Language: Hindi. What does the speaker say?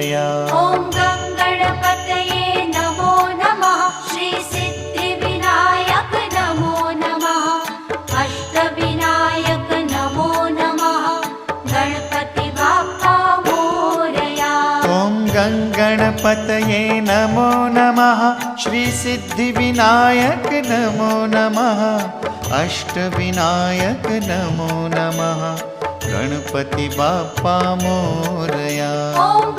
मोरया। ॐ गङ्गणपतये नमो नमः। श्रीसिद्धिविनायक नमो नमः। अष्टविनायक नमो नमः। गणपति बाप्पा मोरया। ॐ गङ्गणपतये नमो नमः। श्रीसिद्धिविनायक नमो नमः। अष्टविनायक नमो नमः। गणपति बाप्पा मोरया। ॐ